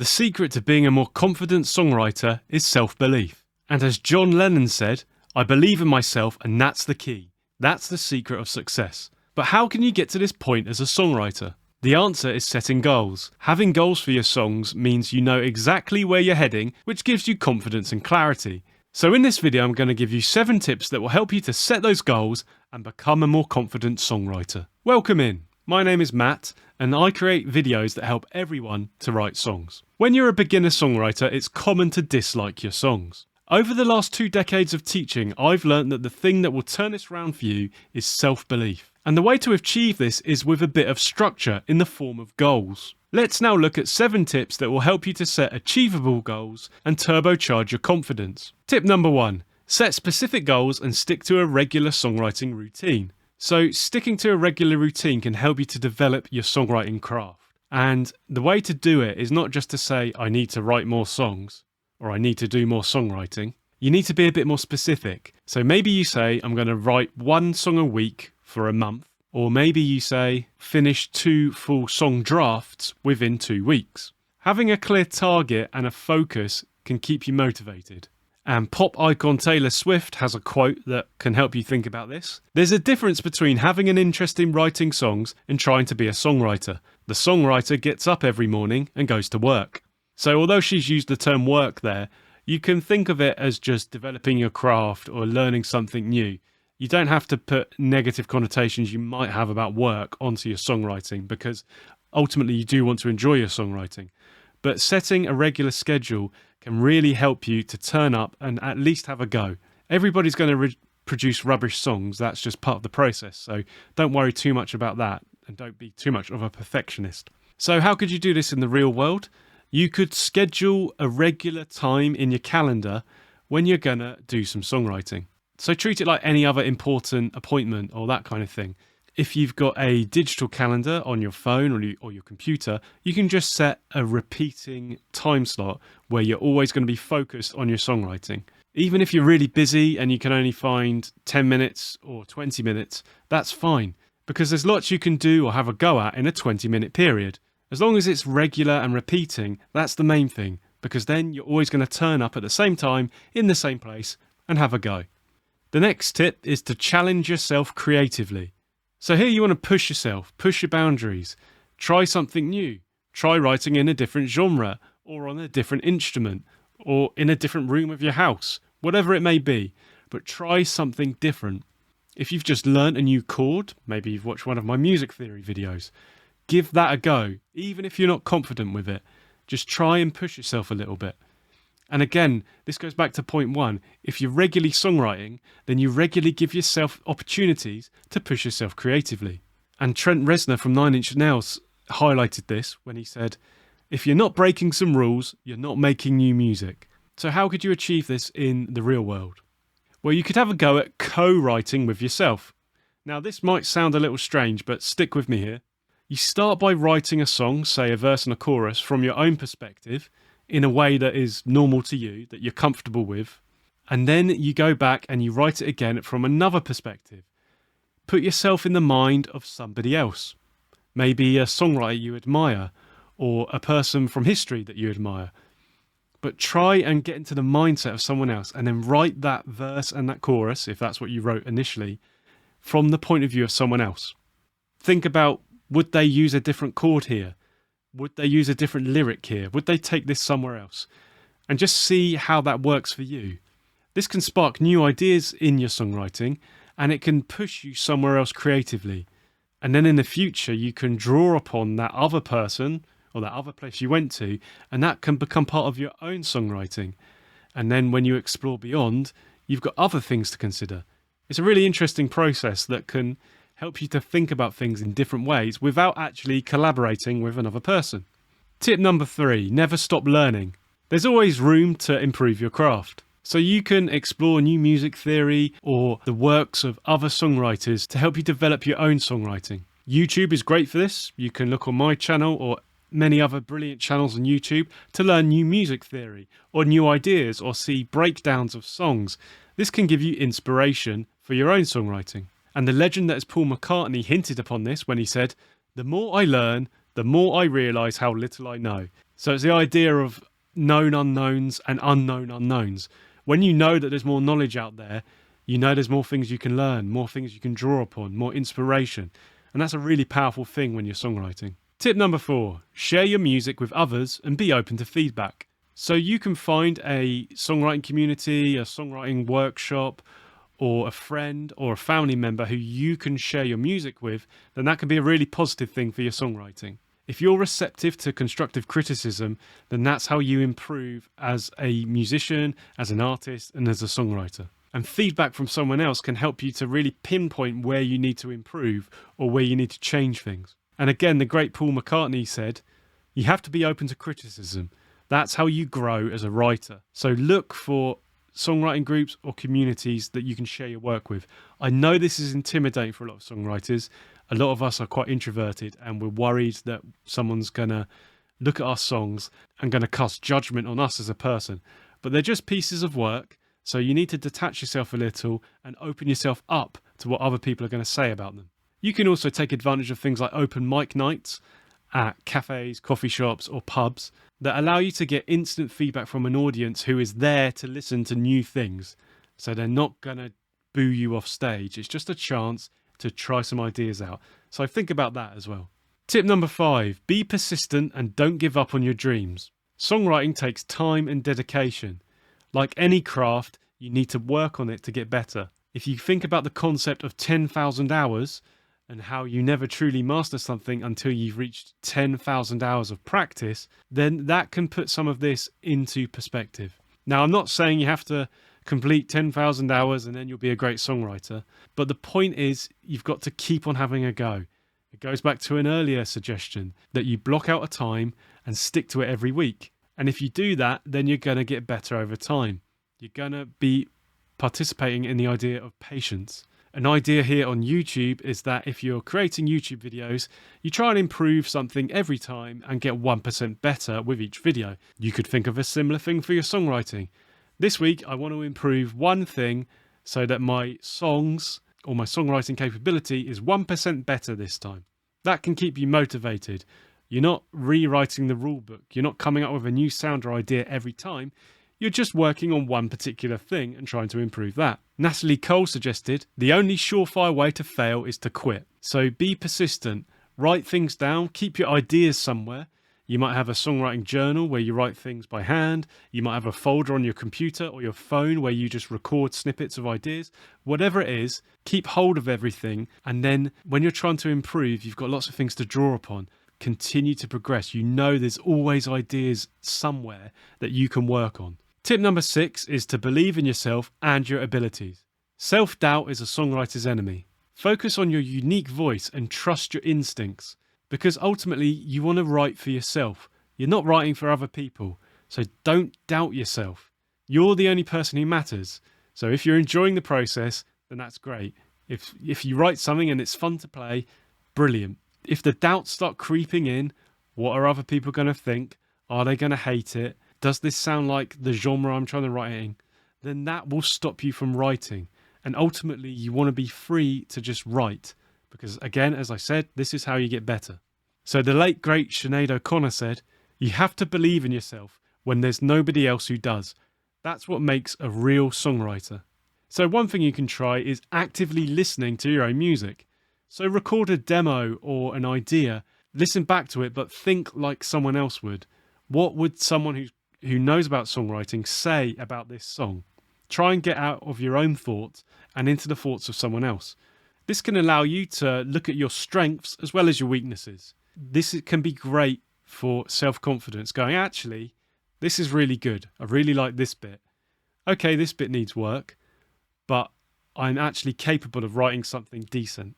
The secret to being a more confident songwriter is self-belief. And as John Lennon said, "I believe in myself and that's the key. That's the secret of success." But how can you get to this point as a songwriter? The answer is setting goals. Having goals for your songs means you know exactly where you're heading, which gives you confidence and clarity. So in this video, I'm going to give you 7 tips that will help you to set those goals and become a more confident songwriter. Welcome in. My name is Matt, and I create videos that help everyone to write songs. When you're a beginner songwriter, it's common to dislike your songs. Over the last 2 decades of teaching, I've learned that the thing that will turn this round for you is self-belief. And the way to achieve this is with a bit of structure in the form of goals. Let's now look at 7 tips that will help you to set achievable goals and turbocharge your confidence. Tip number 1. Set specific goals and stick to a regular songwriting routine. So sticking to a regular routine can help you to develop your songwriting craft. And the way to do it is not just to say, I need to write more songs, or I need to do more songwriting. You need to be a bit more specific. So maybe you say, I'm going to write 1 song a week for a month. Or maybe you say, finish 2 full song drafts within 2 weeks. Having a clear target and a focus can keep you motivated. And pop icon Taylor Swift has a quote that can help you think about this. There's a difference between having an interest in writing songs and trying to be a songwriter. The songwriter gets up every morning and goes to work. So although she's used the term work there, you can think of it as just developing your craft or learning something new. You don't have to put negative connotations you might have about work onto your songwriting, because ultimately you do want to enjoy your songwriting. But setting a regular schedule can really help you to turn up and at least have a go. Everybody's going to produce rubbish songs. That's just part of the process. So don't worry too much about that and don't be too much of a perfectionist. So how could you do this in the real world? You could schedule a regular time in your calendar when you're going to do some songwriting. So treat it like any other important appointment or that kind of thing. If you've got a digital calendar on your phone or your computer, you can just set a repeating time slot where you're always going to be focused on your songwriting. Even if you're really busy and you can only find 10 minutes or 20 minutes, that's fine, because there's lots you can do or have a go at in a 20-minute period. As long as it's regular and repeating, that's the main thing, because then you're always going to turn up at the same time, in the same place, and have a go. The next tip is to challenge yourself creatively. So here you want to push yourself, push your boundaries, try something new, try writing in a different genre or on a different instrument or in a different room of your house, whatever it may be, but try something different. If you've just learnt a new chord, maybe you've watched one of my music theory videos, give that a go, even if you're not confident with it. Just try and push yourself a little bit. And again, this goes back to point 1. If you're regularly songwriting, then you regularly give yourself opportunities to push yourself creatively. And Trent Reznor from 9 Inch Nails highlighted this when he said, if you're not breaking some rules, you're not making new music. So how could you achieve this in the real world? Well, you could have a go at co-writing with yourself. Now, this might sound a little strange, but stick with me here. You start by writing a song, say a verse and a chorus, from your own perspective, in a way that is normal to you, that you're comfortable with, and then you go back and you write it again from another perspective. Put yourself in the mind of somebody else, maybe a songwriter you admire, or a person from history that you admire. But try and get into the mindset of someone else, and then write that verse and that chorus, if that's what you wrote initially, from the point of view of someone else. Think about, would they use a different chord here? Would they use a different lyric here? Would they take this somewhere else? And just see how that works for you. This can spark new ideas in your songwriting, and it can push you somewhere else creatively. And then in the future, you can draw upon that other person or that other place you went to, and that can become part of your own songwriting. And then when you explore beyond, you've got other things to consider. It's a really interesting process that can help you to think about things in different ways without actually collaborating with another person. Tip number 3, never stop learning. There's always room to improve your craft. So you can explore new music theory or the works of other songwriters to help you develop your own songwriting. YouTube is great for this. You can look on my channel or many other brilliant channels on YouTube to learn new music theory or new ideas or see breakdowns of songs. This can give you inspiration for your own songwriting. And the legend that is Paul McCartney hinted upon this when he said, "The more I learn, the more I realise how little I know." So it's the idea of known unknowns and unknown unknowns. When you know that there's more knowledge out there, you know there's more things you can learn, more things you can draw upon, more inspiration. And that's a really powerful thing when you're songwriting. Tip number 4, share your music with others and be open to feedback. So you can find a songwriting community, a songwriting workshop, or a friend or a family member who you can share your music with, then that can be a really positive thing for your songwriting. If you're receptive to constructive criticism, then that's how you improve as a musician, as an artist, and as a songwriter. And feedback from someone else can help you to really pinpoint where you need to improve or where you need to change things. And again, the great Paul McCartney said, you have to be open to criticism. That's how you grow as a writer. So look for songwriting groups or communities that you can share your work with. I know this is intimidating for a lot of songwriters. A lot of us are quite introverted and we're worried that someone's going to look at our songs and going to cast judgment on us as a person. But they're just pieces of work. So you need to detach yourself a little and open yourself up to what other people are going to say about them. You can also take advantage of things like open mic nights at cafes, coffee shops, or pubs that allow you to get instant feedback from an audience who is there to listen to new things. So they're not going to boo you off stage. It's just a chance to try some ideas out. So think about that as well. Tip number 5, be persistent and don't give up on your dreams. Songwriting takes time and dedication. Like any craft, you need to work on it to get better. If you think about the concept of 10,000 hours and how you never truly master something until you've reached 10,000 hours of practice, then that can put some of this into perspective. Now, I'm not saying you have to complete 10,000 hours and then you'll be a great songwriter, but the point is you've got to keep on having a go. It goes back to an earlier suggestion that you block out a time and stick to it every week. And if you do that, then you're going to get better over time. You're going to be participating in the idea of patience. An idea here on YouTube is that if you're creating YouTube videos, you try and improve something every time and get 1% better with each video. You could think of a similar thing for your songwriting. This week, I want to improve one thing so that my songs or my songwriting capability is 1% better this time. That can keep you motivated. You're not rewriting the rule book. You're not coming up with a new sound or idea every time. You're just working on one particular thing and trying to improve that. Natalie Cole suggested, the only surefire way to fail is to quit. So be persistent, write things down, keep your ideas somewhere. You might have a songwriting journal where you write things by hand. You might have a folder on your computer or your phone where you just record snippets of ideas. Whatever it is, keep hold of everything. And then when you're trying to improve, you've got lots of things to draw upon. Continue to progress. You know there's always ideas somewhere that you can work on. Tip number 6 is to believe in yourself and your abilities. Self-doubt is a songwriter's enemy. Focus on your unique voice and trust your instincts, because ultimately you want to write for yourself. You're not writing for other people, so don't doubt yourself. You're the only person who matters. So if you're enjoying the process, then that's great. If you write something and it's fun to play, brilliant. If the doubts start creeping in, what are other people going to think? Are they going to hate it? Does this sound like the genre I'm trying to write in? Then that will stop you from writing. And ultimately, you want to be free to just write. Because again, as I said, this is how you get better. So the late, great Sinead O'Connor said, you have to believe in yourself when there's nobody else who does. That's what makes a real songwriter. So one thing you can try is actively listening to your own music. So record a demo or an idea, listen back to it, but think like someone else would. What would someone who knows about songwriting say about this song? Try and get out of your own thoughts and into the thoughts of someone else. This can allow you to look at your strengths as well as your weaknesses. This can be great for self-confidence, going, actually, this is really good. I really like this bit. Okay, this bit needs work, but I'm actually capable of writing something decent.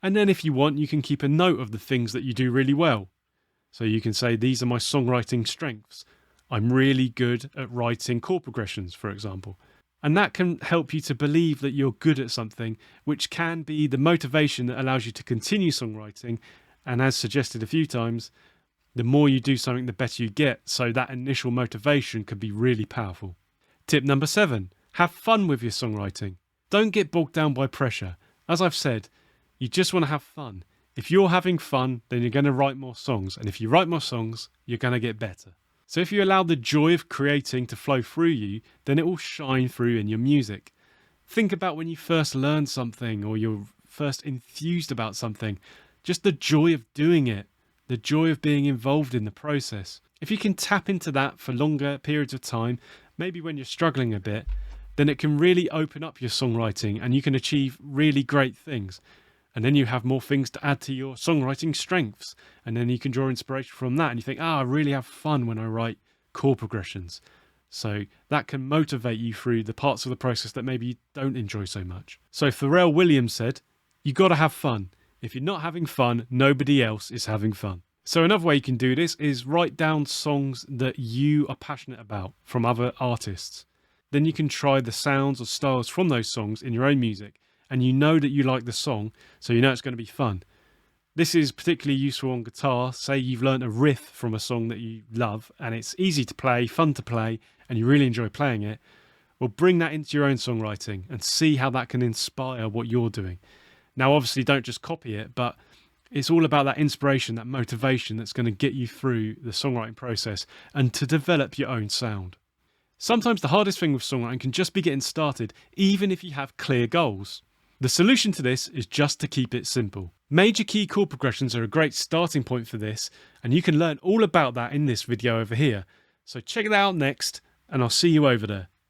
And then if you want, you can keep a note of the things that you do really well. So you can say, these are my songwriting strengths. I'm really good at writing chord progressions, for example. And that can help you to believe that you're good at something, which can be the motivation that allows you to continue songwriting. And as suggested a few times, the more you do something, the better you get. So that initial motivation can be really powerful. Tip number 7, have fun with your songwriting. Don't get bogged down by pressure. As I've said, you just want to have fun. If you're having fun, then you're going to write more songs. And if you write more songs, you're going to get better. So if you allow the joy of creating to flow through you, then it will shine through in your music. Think about when you first learned something or you're first enthused about something, just the joy of doing it, the joy of being involved in the process. If you can tap into that for longer periods of time, maybe when you're struggling a bit, then it can really open up your songwriting and you can achieve really great things. And then you have more things to add to your songwriting strengths. And then you can draw inspiration from that. And you think, I really have fun when I write chord progressions. So that can motivate you through the parts of the process that maybe you don't enjoy so much. So Pharrell Williams said, you got to have fun. If you're not having fun, nobody else is having fun. So another way you can do this is write down songs that you are passionate about from other artists. Then you can try the sounds or styles from those songs in your own music. And you know that you like the song, so you know it's going to be fun. This is particularly useful on guitar. Say you've learnt a riff from a song that you love and it's easy to play, fun to play, and you really enjoy playing it. Well, bring that into your own songwriting and see how that can inspire what you're doing. Now, obviously, don't just copy it, but it's all about that inspiration, that motivation that's going to get you through the songwriting process and to develop your own sound. Sometimes the hardest thing with songwriting can just be getting started, even if you have clear goals. The solution to this is just to keep it simple. Major key chord progressions are a great starting point for this, and you can learn all about that in this video over here. So check it out next, and I'll see you over there.